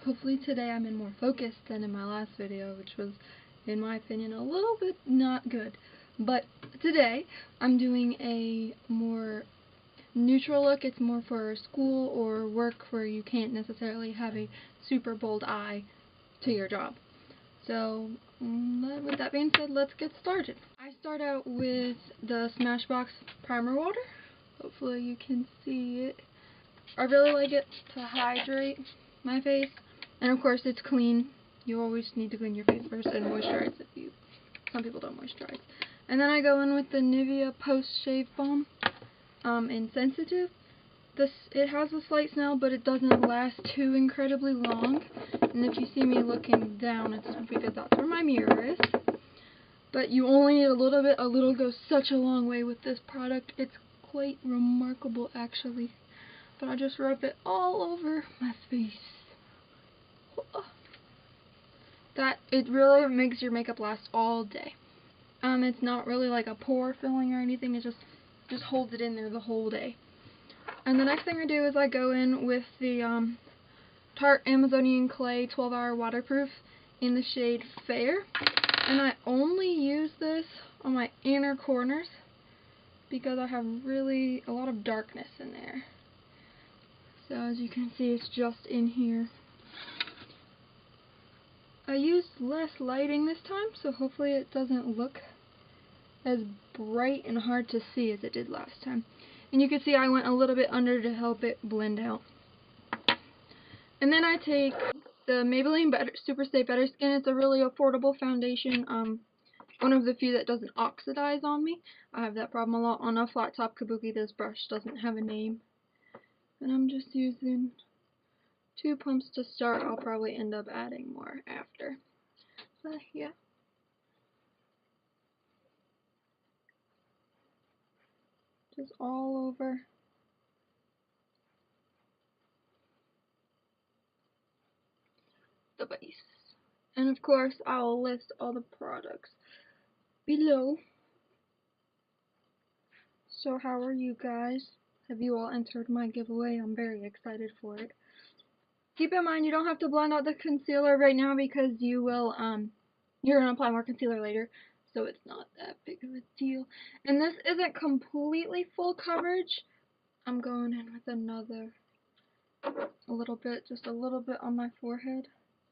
Hopefully today I'm in more focus than in my last video, which was, in my opinion, a little bit not good. But today I'm doing a more neutral look. It's more for school or work where you can't necessarily have a super bold eye to your job. So with that being said, let's get started. I start out with the Smashbox primer water. Hopefully you can see it. I really like it to hydrate my face, and of course it's clean. You always need to clean your face first and moisturize if some people don't moisturize. And then I go in with the Nivea post shave balm in sensitive. It has a slight smell, but it doesn't last too incredibly long. And if you see me looking down, it's because that's where my mirror is. But you only need a little bit. A little goes such a long way with this product. It's quite remarkable, actually. But I just rub it all over my face. It really makes your makeup last all day. It's not really like a pore filling or anything. It just holds it in there the whole day. And the next thing I do is I go in with the Tarte Amazonian Clay 12-hour waterproof in the shade Fair. And I only use this on my inner corners because I have really a lot of darkness in there. So as you can see, it's just in here. I used less lighting this time, so hopefully it doesn't look as bright and hard to see as it did last time. And you can see I went a little bit under to help it blend out. And then I take the Maybelline Super Stay Better Skin. It's a really affordable foundation. One of the few that doesn't oxidize on me. I have that problem a lot on a flat top kabuki. This brush doesn't have a name. And I'm just using 2 pumps to start. I'll probably end up adding more after. But yeah. Just all over. The base. And of course, I'll list all the products below. So how are you guys? Have you all entered my giveaway? I'm very excited for it. Keep in mind you don't have to blend out the concealer right now because you will you're gonna apply more concealer later, so it's not that big of a deal. And this isn't completely full coverage. I'm going in with another just a little bit on my forehead.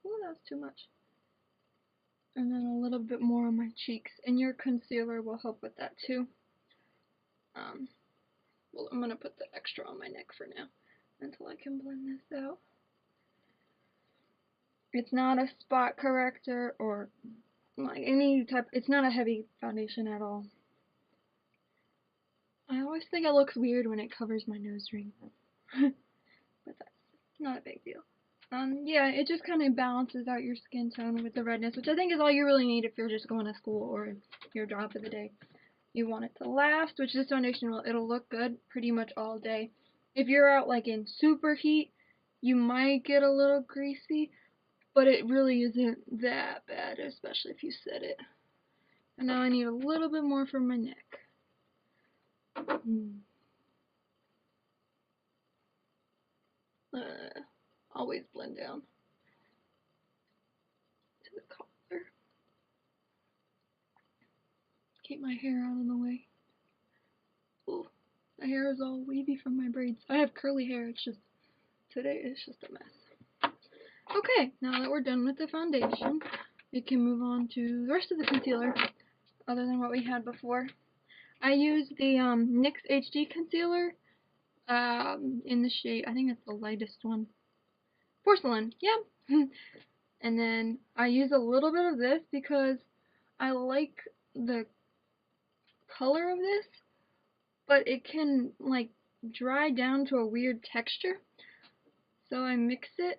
Oh, that's too much. And then a little bit more on my cheeks. And your concealer will help with that too. Well, I'm gonna put the extra on my neck for now until I can blend this out. It's not a spot corrector or like any type. It's not a heavy foundation at all. I always think it looks weird when it covers my nose ring, but that's not a big deal. Yeah, it just kind of balances out your skin tone with the redness, which I think is all you really need if you're just going to school or your job for the day. You want it to last, which this foundation it'll look good pretty much all day. If you're out like in super heat, you might get a little greasy, but it really isn't that bad, especially if you set it. And now I need a little bit more for my neck. Always blend down to the collar. Keep my hair out of the way. Ooh, my hair is all wavy from my braids. I have curly hair. Today it's just a mess. Okay, now that we're done with the foundation, we can move on to the rest of the concealer, other than what we had before. I use the NYX HD concealer in the shade, I think it's the lightest one. Porcelain, yeah. And then I use a little bit of this because I like the color of this, but it can like dry down to a weird texture. So I mix it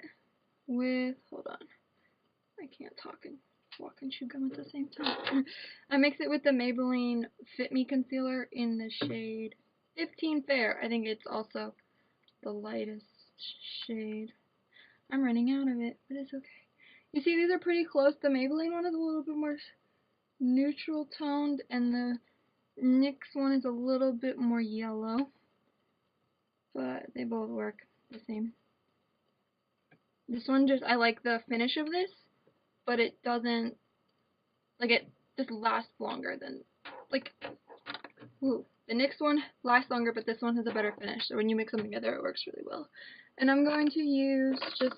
with, hold on, I can't talk and walk and chew gum at the same time. I mix it with the Maybelline Fit Me concealer in the shade 15 Fair. I think it's also the lightest shade. I'm running out of it, but it's okay. You see, these are pretty close. The Maybelline one is a little bit more neutral toned, and the NYX one is a little bit more yellow. But they both work the same. This one just, I like the finish of this, but it doesn't, like, it just lasts longer than, like, ooh. The next one lasts longer, but this one has a better finish, so when you mix them together, it works really well. And I'm going to use just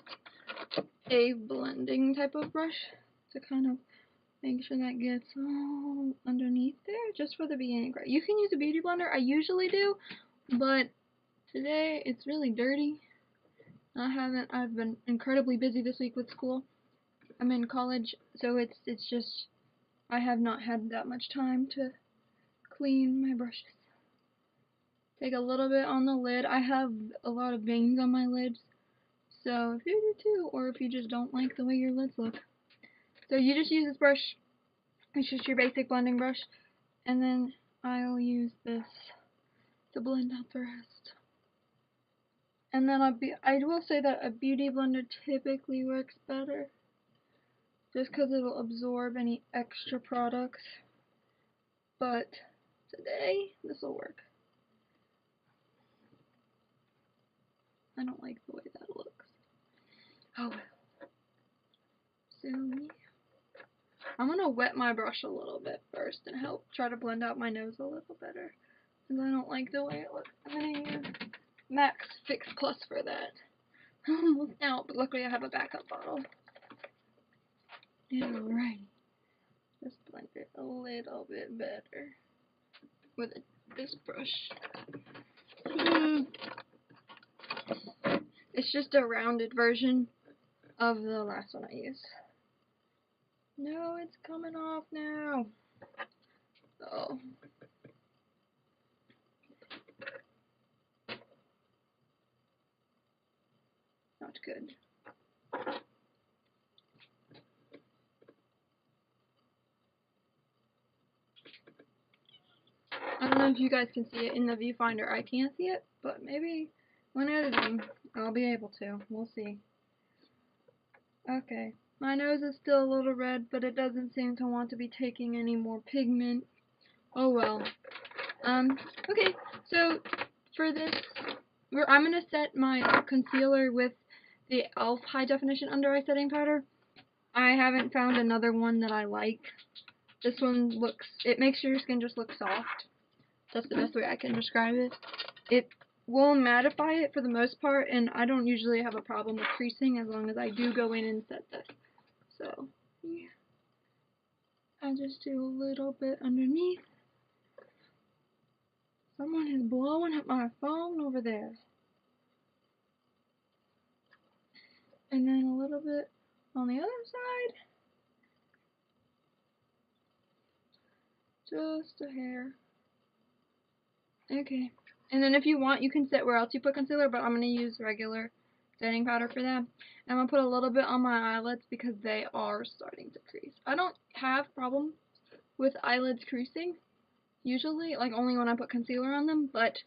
a blending type of brush to kind of make sure that gets all underneath there, just for the beginning. You can use a beauty blender, I usually do, but today it's really dirty. I've been incredibly busy this week with school. I'm in college, so it's just, I have not had that much time to clean my brushes. Take a little bit on the lid. I have a lot of veins on my lids, so if you do too, or if you just don't like the way your lids look. So you just use this brush. It's just your basic blending brush, and then I'll use this to blend out the rest. And then I will say that a beauty blender typically works better, just because it'll absorb any extra products. But today, this will work. I don't like the way that looks. Oh well. So, I'm going to wet my brush a little bit first and help try to blend out my nose a little better. Because I don't like the way it looks. I'm going to use Max Fix Plus for that. Almost out, but luckily I have a backup bottle. Alright. Just blend it a little bit better with this brush. It's just a rounded version of the last one I used. No, it's coming off now. Oh. Not good. I don't know if you guys can see it in the viewfinder. I can't see it, but maybe when editing, I'll be able to. We'll see. Okay. My nose is still a little red, but it doesn't seem to want to be taking any more pigment. Oh well. Okay, so for this, I'm going to set my concealer with the e.l.f. High Definition Under Eye Setting Powder. I haven't found another one that I like. This one it makes your skin just look soft. That's the best way I can describe it. It will mattify it for the most part, and I don't usually have a problem with creasing as long as I do go in and set this. So, yeah. I'll just do a little bit underneath. Someone is blowing up my phone over there. And then a little bit on the other side. Just a hair. Okay. And then if you want, you can set where else you put concealer, but I'm going to use regular setting powder for that. And I'm going to put a little bit on my eyelids because they are starting to crease. I don't have problems with eyelids creasing, usually, like only when I put concealer on them, but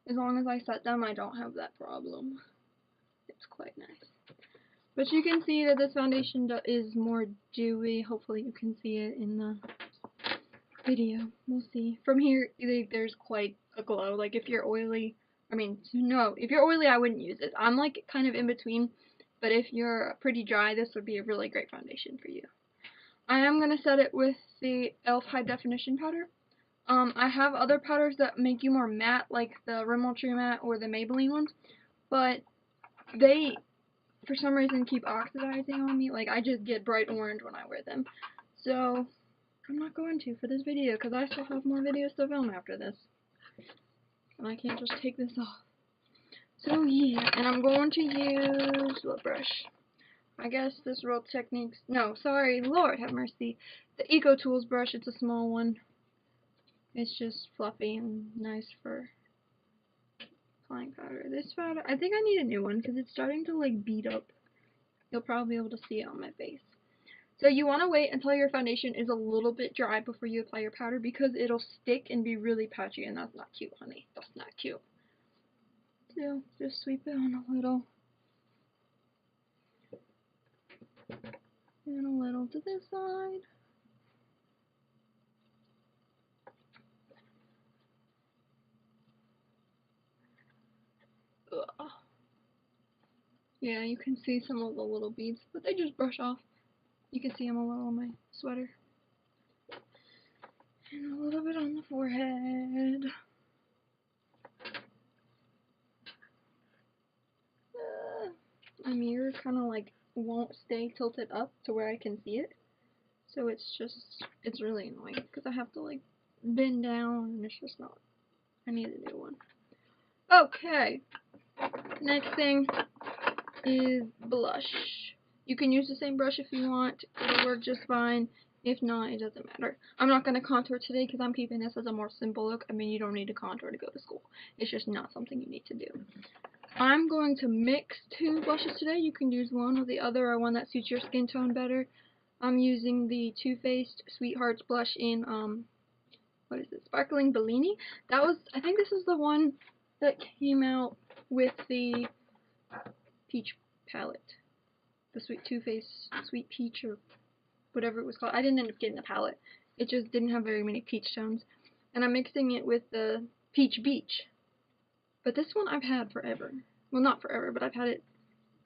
as long as I set them, I don't have that problem. It's quite nice. But you can see that this foundation is more dewy. Hopefully you can see it in the video. We'll see. From here, there's quite a glow. Like if you're oily, if you're oily, I wouldn't use it. I'm like kind of in between, but if you're pretty dry, this would be a really great foundation for you. I am going to set it with the e.l.f. High Definition Powder. I have other powders that make you more matte, like the Rimmel Tree Matte or the Maybelline ones, but they, for some reason, keep oxidizing on me. Like, I just get bright orange when I wear them. So, I'm not going to for this video, because I still have more videos to film after this. And I can't just take this off. So, yeah, and I'm going to use what brush? I guess this Real Techniques, no, sorry, Lord have mercy. The Eco Tools brush, it's a small one. It's just fluffy and nice for applying powder. This powder, I think I need a new one because it's starting to like bead up. You'll probably be able to see it on my face. So you want to wait until your foundation is a little bit dry before you apply your powder because it'll stick and be really patchy, and that's not cute, honey. That's not cute. So just sweep it on a little. And a little to this side. Ugh. Yeah, you can see some of the little beads, but they just brush off. You can see them a little on my sweater. And a little bit on the forehead. My mirror kind of like won't stay tilted up to where I can see it. So it's really annoying because I have to like bend down and it's just not. I need a new one. Okay. Next thing is blush. You can use the same brush if you want. It'll work just fine. If not, it doesn't matter. I'm not going to contour today because I'm keeping this as a more simple look. I mean, you don't need to contour to go to school. It's just not something you need to do. I'm going to mix two blushes today. You can use one or the other or one that suits your skin tone better. I'm using the Too Faced Sweethearts blush in, what is it, Sparkling Bellini. I think this is the one that came out with the peach palette. The Too Faced Sweet Peach or whatever it was called. I didn't end up getting the palette. It just didn't have very many peach tones. And I'm mixing it with the Peach Beach. But this one I've had forever. Well, not forever, but I've had it.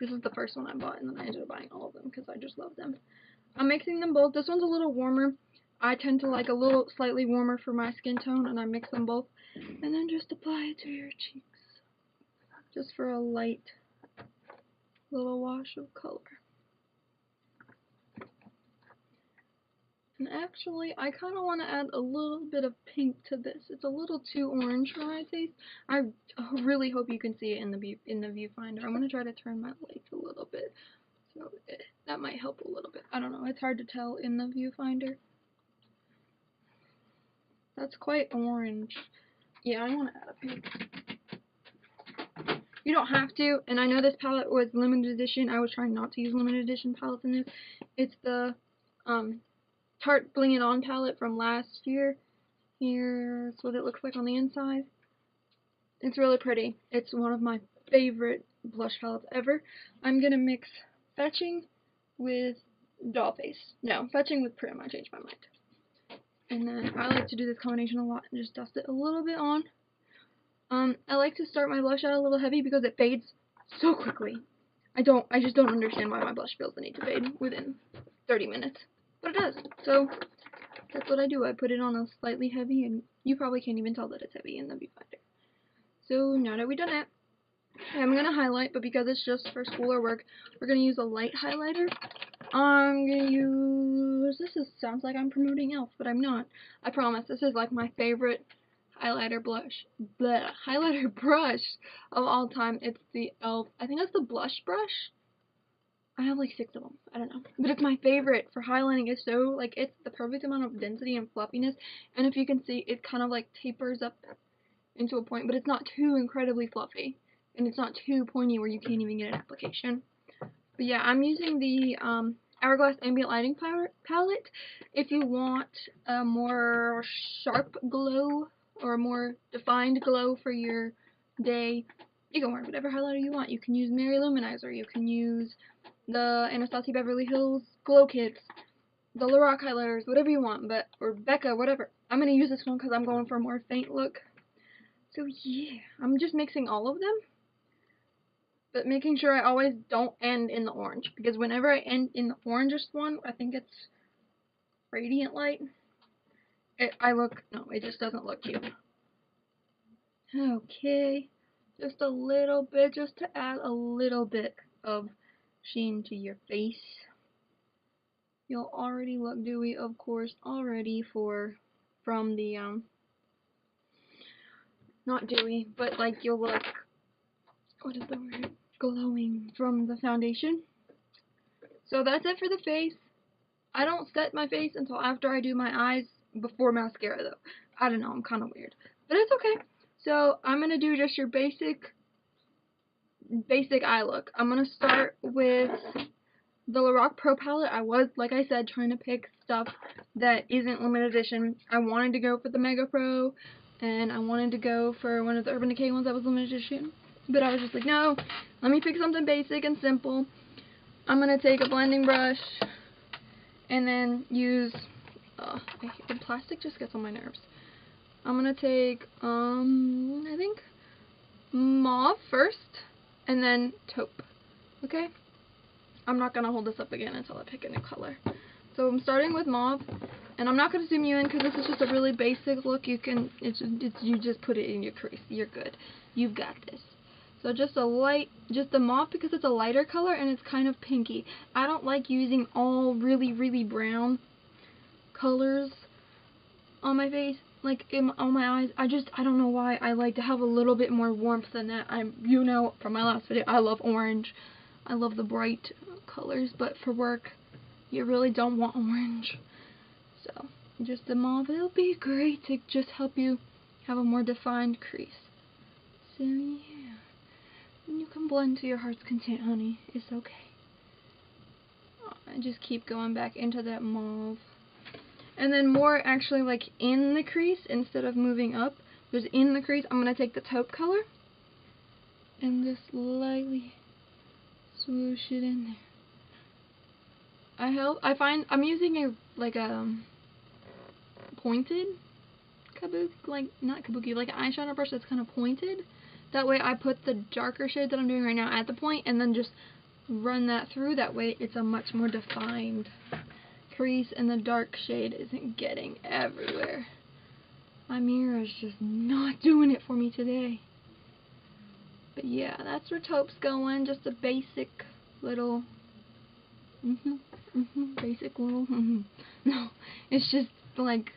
This is the first one I bought, and then I ended up buying all of them because I just love them. I'm mixing them both. This one's a little warmer. I tend to like a little slightly warmer for my skin tone, and I mix them both. And then just apply it to your cheeks. Just for a light little wash of color. And actually, I kind of want to add a little bit of pink to this. It's a little too orange for my taste. I really hope you can see it in the viewfinder. I'm going to try to turn my lights a little bit. So that might help a little bit. I don't know. It's hard to tell in the viewfinder. That's quite orange. Yeah, I want to add a pink. You don't have to, and I know this palette was limited edition. I was trying not to use limited edition palettes in this. It's the Tarte Bling It On palette from last year. Here's what it looks like on the inside. It's really pretty. It's one of my favorite blush palettes ever. I'm going to mix Fetching with Dollface. No, Fetching with Prim. I changed my mind. And then I like to do this combination a lot and just dust it a little bit on. I like to start my blush out a little heavy because it fades so quickly. I just don't understand why my blush feels the need to fade within 30 minutes. But it does. So that's what I do. I put it on a slightly heavy, and you probably can't even tell that it's heavy in the viewfinder. So now that we've done that, I'm going to highlight, but because it's just for school or work, we're going to use a light highlighter. I'm going to use, sounds like I'm promoting e.l.f., but I'm not. I promise, this is like my favorite highlighter brush of all time. It's the e.l.f., I think that's the blush brush. I have like 6 of them. I don't know. But it's my favorite for highlighting. It's so, like, it's the perfect amount of density and fluffiness. And if you can see, it kind of like tapers up into a point, but it's not too incredibly fluffy. And it's not too pointy where you can't even get an application. But yeah, I'm using the Hourglass Ambient Lighting palette. If you want a more sharp glow or a more defined glow for your day, you can wear whatever highlighter you want. You can use Mary Luminizer. You can use the Anastasia Beverly Hills Glow Kits, the Lorac highlighters, whatever you want, or Becca, whatever. I'm going to use this one because I'm going for a more faint look. So yeah, I'm just mixing all of them, but making sure I always don't end in the orange, because whenever I end in the orangest one, I think it's Radiant Light, it just doesn't look cute. Okay, just a little bit, just to add a little bit of sheen to your face. You'll already look dewy, of course, already from the, not dewy, but like you'll look, what is the word, glowing from the foundation. So that's it for the face. I don't set my face until after I do my eyes, before mascara though. I don't know, I'm kind of weird. But it's okay. So I'm going to do just your basic eye look. I'm going to start with the Lorac Pro palette. I was, like I said, trying to pick stuff that isn't limited edition. I wanted to go for the Mega Pro, and I wanted to go for one of the Urban Decay ones that was limited edition. But I was just like, no, let me pick something basic and simple. I'm going to take a blending brush and then use, the plastic just gets on my nerves. I'm going to take, I think, mauve first, and then taupe. Okay? I'm not going to hold this up again until I pick a new color. So I'm starting with mauve, and I'm not going to zoom you in because this is just a really basic look. You can, you just put it in your crease. You're good. You've got this. So just the mauve because it's a lighter color and it's kind of pinky. I don't like using all really, really brown colors on my face, like on my eyes. I don't know why. I like to have a little bit more warmth than that. You know from my last video, I love orange. I love the bright colors, but for work, you really don't want orange. So, just the mauve, it'll be great to just help you have a more defined crease. So, yeah. And you can blend to your heart's content, honey. It's okay. I just keep going back into that mauve. And then more actually like in the crease instead of moving up. Just in the crease, I'm going to take the taupe color and just lightly swoosh it in there. I find I'm using a pointed kabuki, not kabuki, like an eyeshadow brush that's kind of pointed. That way I put the darker shade that I'm doing right now at the point and then just run that through. That way it's a much more defined crease and the dark shade isn't getting everywhere. My mirror is just not doing it for me today. But yeah, that's where taupe's going. Just a basic little basic little no, it's just like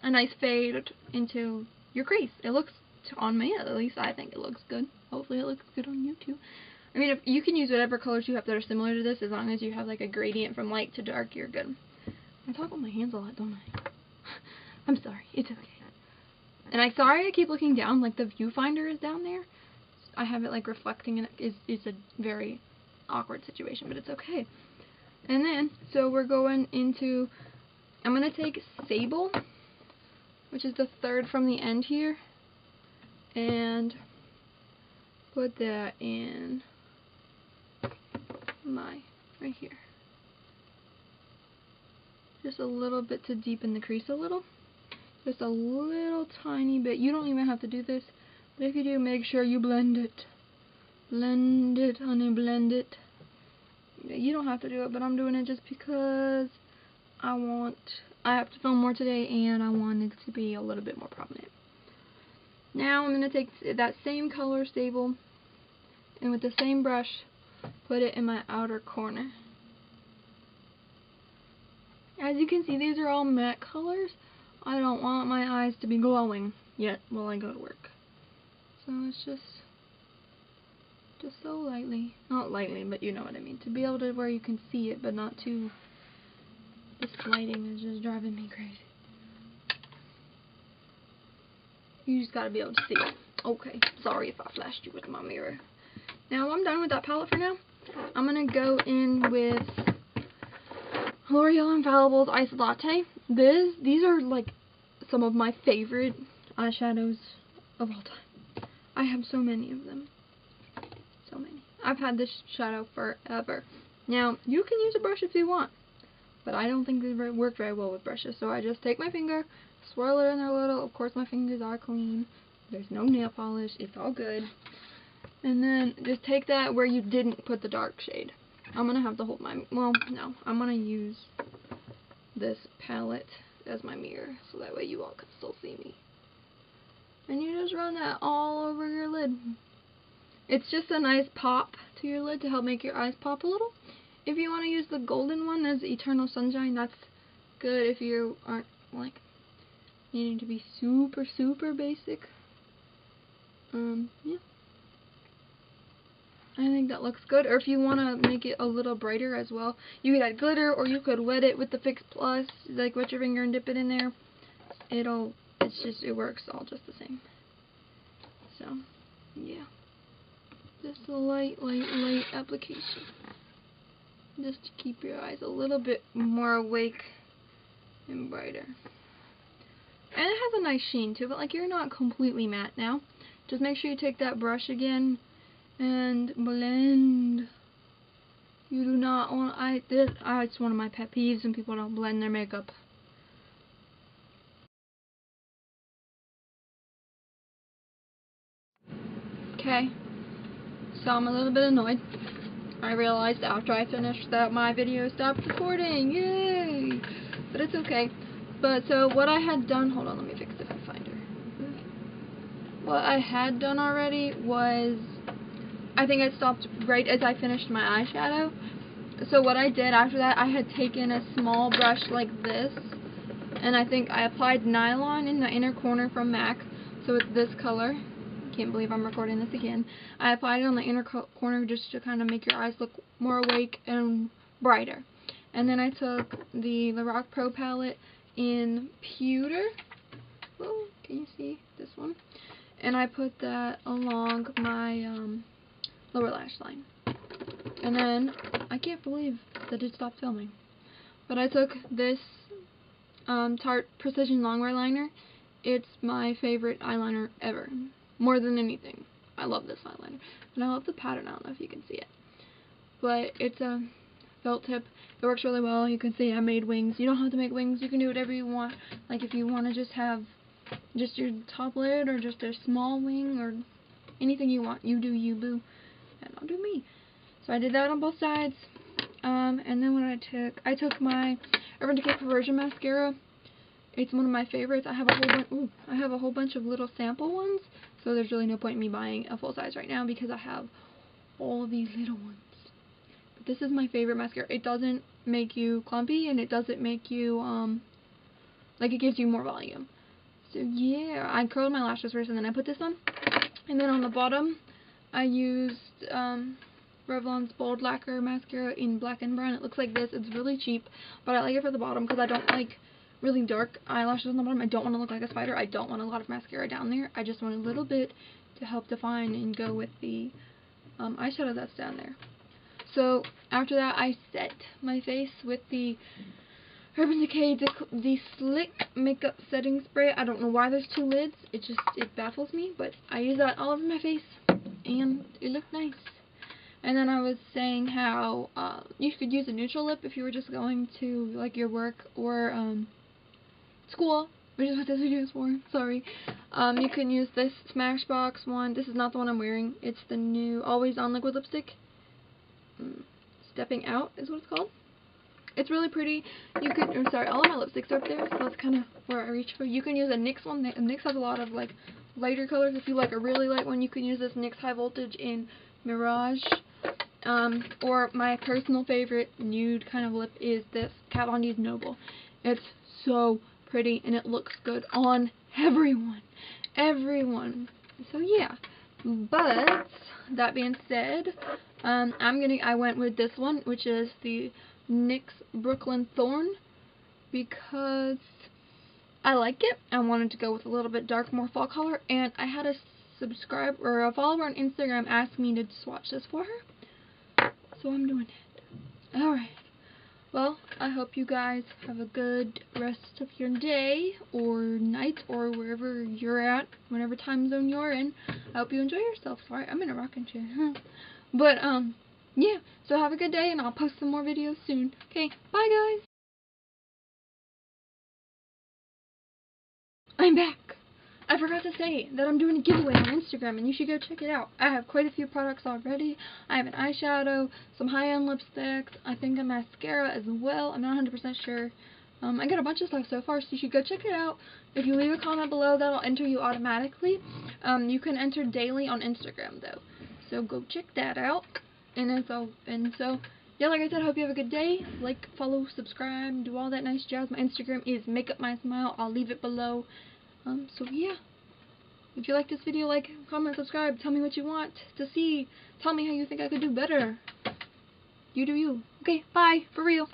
a nice fade into your crease. It looks, on me at least, I think it looks good. Hopefully it looks good on you too. I mean, if you can use whatever colors you have that are similar to this, as long as you have like a gradient from light to dark, you're good. I talk with my hands a lot, don't I? I'm sorry, it's okay. And I'm sorry I keep looking down, like the viewfinder is down there. I have it like reflecting and it's a very awkward situation, but it's okay. And then, so we're going into, I'm going to take Sable, which is the third from the end here, and put that in right here. Just a little bit to deepen the crease a little. Just a little tiny bit. You don't even have to do this, but if you do, make sure you blend it. Blend it, honey, blend it. You don't have to do it, but I'm doing it just because I have to film more today and I want it to be a little bit more prominent. Now I'm going to take that same color, Sable, and with the same brush, put it in my outer corner. As you can see, these are all matte colors. I don't want my eyes to be glowing yet while I go to work. So it's just so lightly. Not lightly, but you know what I mean. To be able to where you can see it, but not too... This lighting is just driving me crazy. You just gotta be able to see it. Okay, sorry if I flashed you with my mirror. Now I'm done with that palette for now. I'm gonna go in with L'Oreal Infallible's Ice Latte. These are like some of my favorite eyeshadows of all time. I have so many of them. So many. I've had this shadow forever. Now, you can use a brush if you want, but I don't think they work very well with brushes, so I just take my finger, swirl it in there a little. Of course, my fingers are clean. There's no nail polish. It's all good. And then just take that where you didn't put the dark shade. I'm going to have to hold my... Well, no. I'm going to use this palette as my mirror, so that way you all can still see me. And you just run that all over your lid. It's just a nice pop to your lid to help make your eyes pop a little. If you want to use the golden one as Eternal Sunshine, that's good if you aren't like needing to be super, super basic. Yeah. I think that looks good. Or if you want to make it a little brighter as well, you could add glitter, or you could wet it with the Fix Plus, like wet your finger and dip it in there. It works all just the same. So, yeah. Just a light application. Just to keep your eyes a little bit more awake and brighter. And it has a nice sheen too, but like you're not completely matte now. Just make sure you take that brush again and blend. You do not want, it's one of my pet peeves when people don't blend their makeup. Okay, so I'm a little bit annoyed I realized after I finished that my video stopped recording. Yay! But it's okay. But so what I had done, hold on, let me fix the finder. What I had done already was, I think I stopped right as I finished my eyeshadow. So what I did after that, I had taken a small brush like this, and I think I applied nylon in the inner corner from MAC, so it's this color. Can't believe I'm recording this again. I applied it on the inner corner just to kind of make your eyes look more awake and brighter. And then I took the Lorac Pro palette in Pewter. Oh, can you see this one? And I put that along my lower lash line. And then, I can't believe that it stopped filming. But I took this Tarte Precision Longwear Liner. It's my favorite eyeliner ever. More than anything. I love this eyeliner. And I love the pattern. I don't know if you can see it. But it's a felt tip. It works really well. You can see I made wings. You don't have to make wings. You can do whatever you want. Like if you want to just have just your top lid or just a small wing or anything you want. You do you, boo. And I'll do me. So I did that on both sides. And then what I took my Urban Decay Perversion mascara. It's one of my favorites. I have a whole bunch of little sample ones, so there's really no point in me buying a full size right now because I have all of these little ones. But this is my favorite mascara. It doesn't make you clumpy, and it doesn't make you like it gives you more volume. So yeah, I curled my lashes first, and then I put this on. And then on the bottom, I used Revlon's Bold Lacquer mascara in black and brown. It looks like this. It's really cheap, but I like it for the bottom because I don't like really dark eyelashes on the bottom. I don't want to look like a spider. I don't want a lot of mascara down there. I just want a little bit to help define and go with the eyeshadow that's down there. So after that, I set my face with the Urban Decay the Slick Makeup Setting Spray. I don't know why there's two lids. It baffles me, but I use that all over my face, and it looked nice. And then I was saying how you could use a neutral lip if you were just going to like your work or school, which is what this video is for. Sorry. You can use this Smashbox one. This is not the one I'm wearing. It's the new Always On Liquid Lipstick. Stepping Out is what it's called. It's really pretty. You could, I'm sorry, all of my lipsticks are up there, so that's kind of where I reach for. You can use a NYX one. NYX has a lot of like lighter colors. If you like a really light one, you can use this NYX High Voltage in Mirage. Or my personal favorite nude kind of lip is this Kat Von D's Noble. It's so pretty and it looks good on everyone. So yeah. But that being said, I went with this one, which is the NYX Brooklyn Thorn, because I like it. I wanted to go with a little bit dark, more fall color, and I had a subscriber or a follower on Instagram ask me to swatch this for her. So I'm doing it. Alright. Well, I hope you guys have a good rest of your day or night or wherever you're at, whatever time zone you're in. I hope you enjoy yourself. Sorry, I'm in a rocking chair. But, yeah. So have a good day and I'll post some more videos soon. Okay, bye guys. I'm back. I forgot to say that I'm doing a giveaway on Instagram, and you should go check it out. I have quite a few products already. I have an eyeshadow, some high-end lipsticks, I think a mascara as well. I'm not 100% sure. I got a bunch of stuff so far, so you should go check it out. If you leave a comment below, that'll enter you automatically. You can enter daily on Instagram, though. So go check that out. And so, yeah, like I said, I hope you have a good day. Like, follow, subscribe, do all that nice jazz. My Instagram is makeupmysmile. I'll leave it below. So yeah, if you like this video, like, comment, subscribe, tell me what you want to see, tell me how you think I could do better. You do you. Okay, bye, for real.